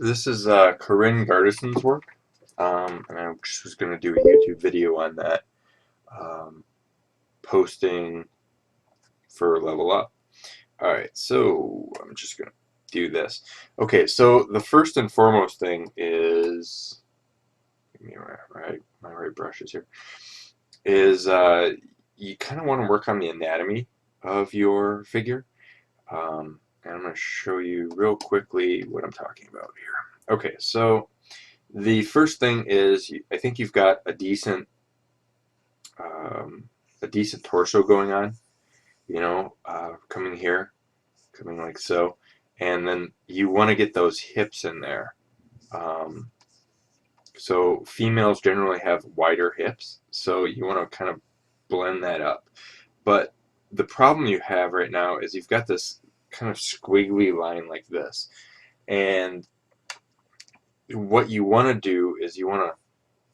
This is Corinne Gardusin's work, and I just was going to do a YouTube video on that, um, posting for Level Up. Alright, so I'm just going to do this. Okay, so the first and foremost thing is, give me my right brushes here, is you kind of want to work on the anatomy of your figure. And I'm going to show you real quickly what I'm talking about here. Okay, so the first thing is I think you've got um, a decent torso going on. Coming here, coming like so, and then you want to get those hips in there. Um, so females generally have wider hips, so you want to kind of blend that up. But the problem you have right now is you've got this kind of squiggly line like this, and what you want to do is you want to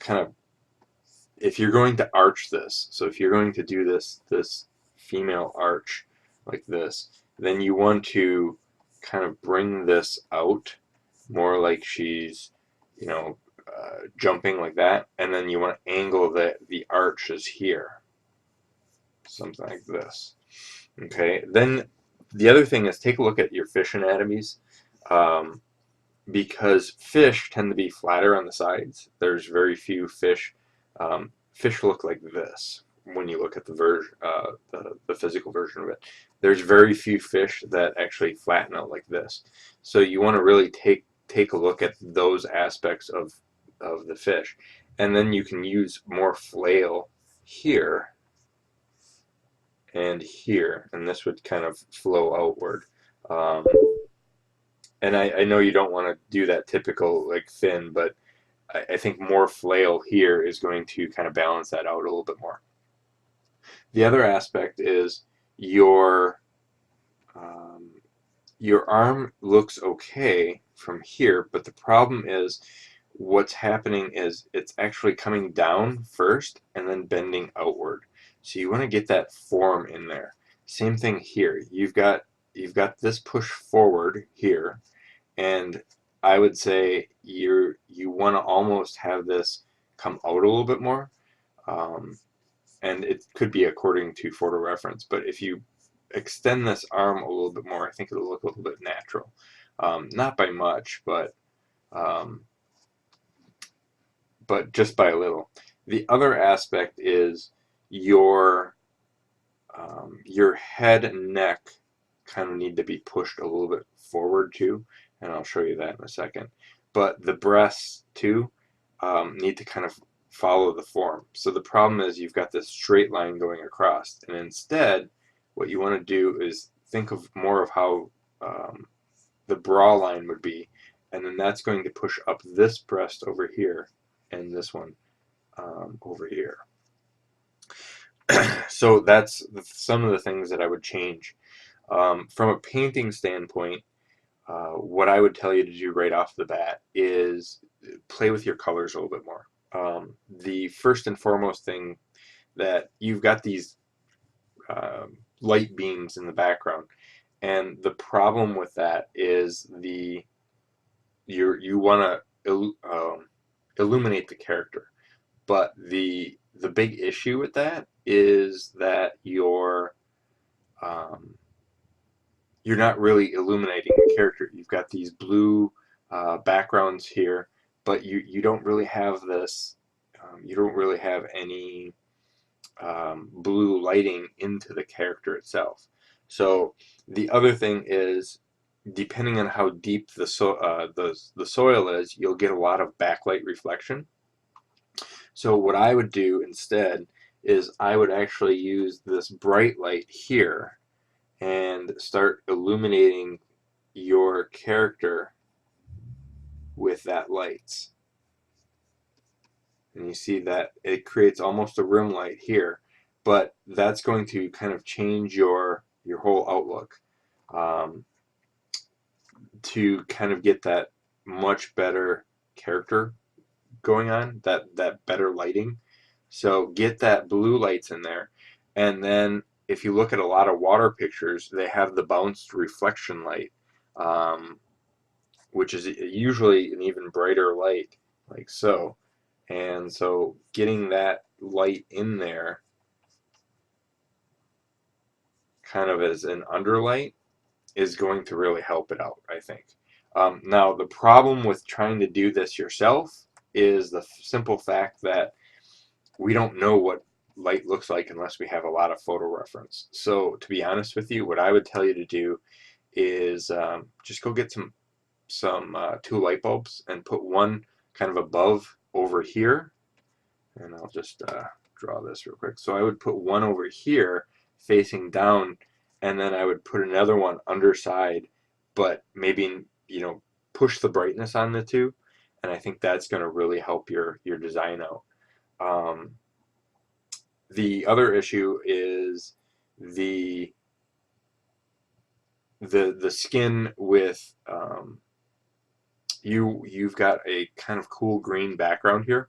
kind of, if you're going to arch this, so if you're going to do this female arch like this, then you want to kind of bring this out more like she's, jumping like that, and then you want to angle the arches here, something like this. Okay, then the other thing is take a look at your fish anatomies. Um, because fish tend to be flatter on the sides. There's very few fish. Fish look like this when you look at the physical version of it. There's very few fish that actually flatten out like this. So you want to really take a look at those aspects of the fish, and then you can use more flail here and here, and this would kind of flow outward. Um, and I know you don't want to do that typical like fin, but I think more flail here is going to kind of balance that out a little bit more. The other aspect is your um, your arm looks okay from here, but the problem is what's happening is it's actually coming down first and then bending outward. So you want to get that form in there. Same thing here. You've got this push forward here, and I would say you want to almost have this come out a little bit more, um, and it could be according to photo reference, but if you extend this arm a little bit more, I think it'll look a little bit natural. Not by much, um, but just by a little. The other aspect is your your head and neck kind of need to be pushed a little bit forward too, and I'll show you that in a second. But the breasts too need to kind of follow the form. So the problem is you've got this straight line going across, and instead, what you want to do is think of more of how the bra line would be, and then that's going to push up this breast over here, and this one over here. So that's some of the things that I would change. From a painting standpoint, what I would tell you to do right off the bat is play with your colors a little bit more. The first and foremost thing that you've got these light beams in the background, and the problem with that is you want to illuminate the character, but the big issue with that is that um, you're not really illuminating the character. You've got these blue backgrounds here, but you don't really have this. You don't really have any blue lighting into the character itself. So the other thing is, depending on how deep the soil is, you'll get a lot of backlight reflection. So what I would do instead is I would actually use this bright light here and start illuminating your character with that light. And you see that it creates almost a rim light here, but that's going to kind of change your whole outlook, um, to kind of get that much better character going on, that better lighting. So get that blue lights in there, and then if you look at a lot of water pictures, they have the bounced reflection light. Um, which is usually an even brighter light, like so. And so getting that light in there kind of as an underlight is going to really help it out, I think. Now, the problem with trying to do this yourself is the simple fact that we don't know what light looks like unless we have a lot of photo reference. So, to be honest with you, what I would tell you to do is just go get some 2 light bulbs and put one kind of above over here. And I'll just draw this real quick. So I would put one over here facing down, and then I would put another one underside, but maybe, push the brightness on the two, and I think that's going to really help your design out. Um, the other issue is the skin with you've got a kind of cool green background here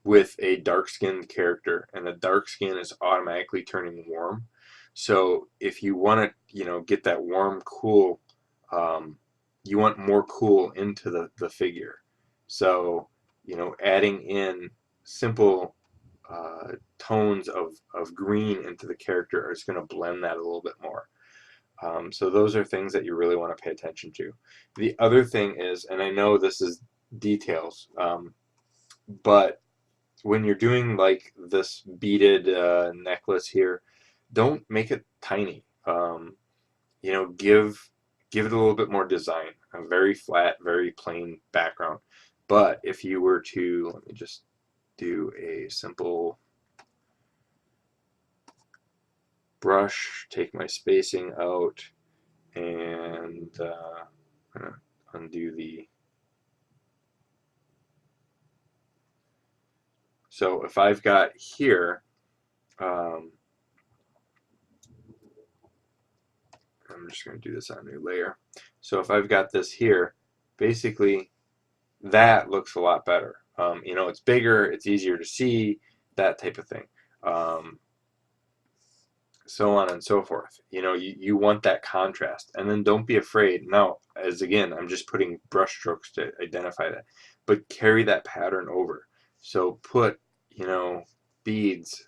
with a dark-skinned character, and the dark skin is automatically turning warm. So if you want to, get that warm, cool, you want more cool into the figure. So, adding in simple tones of green into the character is going to blend that a little bit more. So those are things that you really want to pay attention to. The other thing is, and I know this is details, but when you're doing like this beaded necklace here, don't make it tiny. Give it a little bit more design. A very flat, very plain background. But if you were to, let me just do a simple brush, take my spacing out, and I'm gonna undo the. So if I've got here, I'm just going to do this on a new layer. So if I've got this here, basically that looks a lot better. It's bigger, it's easier to see, that type of thing. So on and so forth. You want that contrast, and then don't be afraid. Now, as again, I'm just putting brush strokes to identify that, but carry that pattern over. So put, beads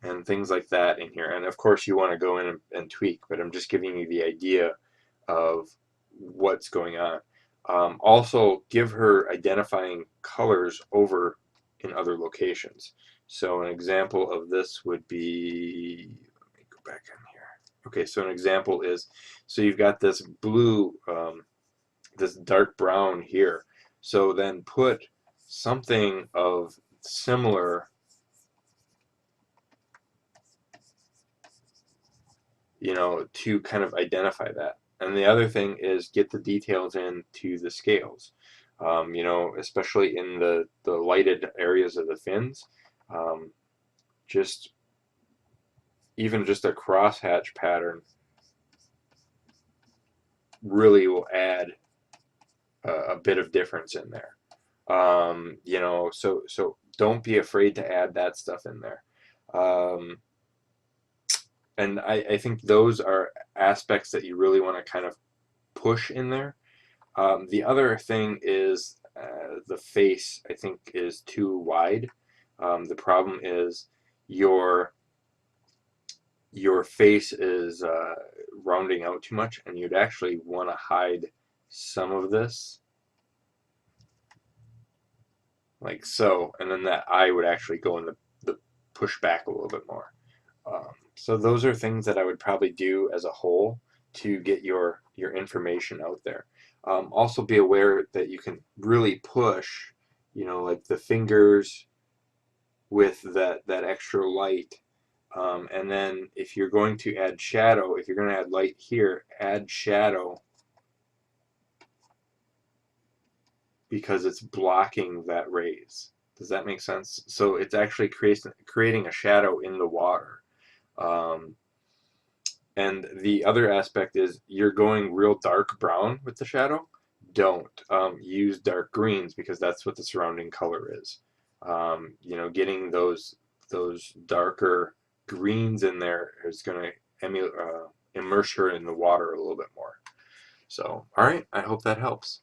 and things like that in here. And of course, you want to go in and tweak, but I'm just giving you the idea of what's going on. Also, give her identifying colors over in other locations. So an example of this would be, let me go back in here. Okay, so an example is, so you've got this blue, this dark brown here. So then put something of similar, to kind of identify that. And the other thing is get the details into the scales, especially in the lighted areas of the fins. Just even just a crosshatch pattern really will add a bit of difference in there. So don't be afraid to add that stuff in there. And I think those are aspects that you really want to kind of push in there. The other thing is the face, I think, is too wide. The problem is your face is rounding out too much, and you'd actually want to hide some of this, like so, and then that eye would actually go in the push back a little bit more. So those are things that I would probably do as a whole to get your information out there. Also be aware that you can really push, like the fingers with that extra light. And then if you're going to add shadow, if you're going to add light here, add shadow because it's blocking that rays. Does that make sense? So it's actually creating a shadow in the water. And the other aspect is you're going real dark brown with the shadow. Don't use dark greens because that's what the surrounding color is. Getting those darker greens in there is going to immerse her in the water a little bit more. So, all right, I hope that helps.